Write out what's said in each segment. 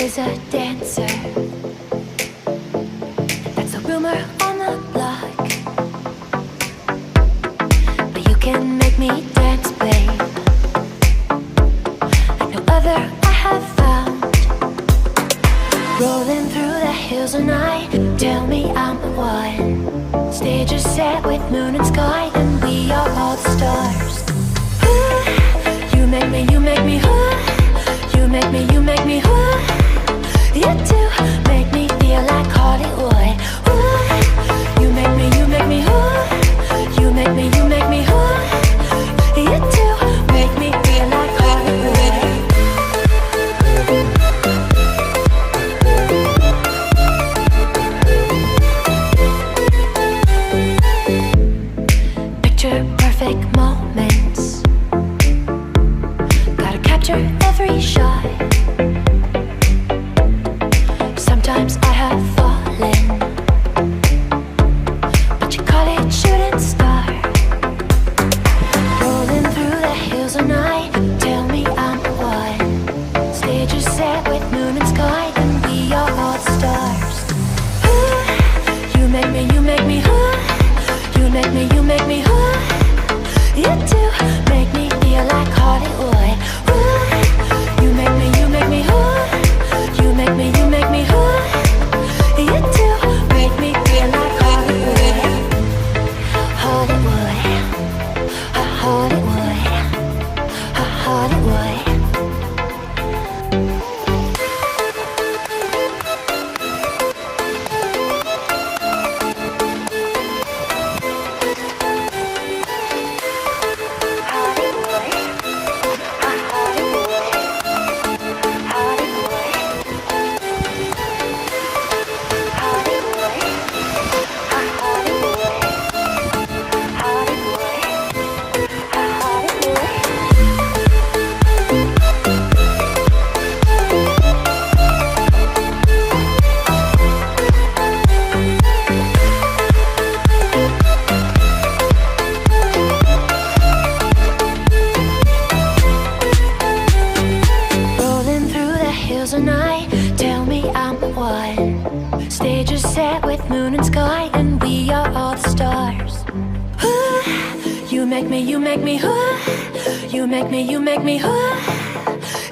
is a dancer. That's a rumor on the block. But you can make me dance, babe, like no other I have found. Rolling through the hills and night, tell me I'm the one. Stage is set with moon and sky, and we are all the stars. Ooh, you make me, you make me, ooh. You make me, you make me, ooh. You do make me feel like Hollywood. Ooh, you make me, you make me, ooh. You make me, you make me, ooh. You do make me feel like Hollywood. Picture perfect moments. Gotta capture every shot. Sometimes I have fallen, but you call it shooting star. Rolling through the hills at night, tell me I'm the one. Stage is set with moon and sky, and we are all the stars. Ooh, you make me, you make me, ooh. You make me, you make me, ooh. You do make me feel like Hollywood. Ooh, you make me, you make me, ooh. You make me, you make me, ooh. You do make me feel like Hollywood. Hollywood, Hollywood, Hollywood.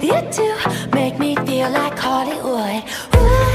You do make me feel like Hollywood. Ooh.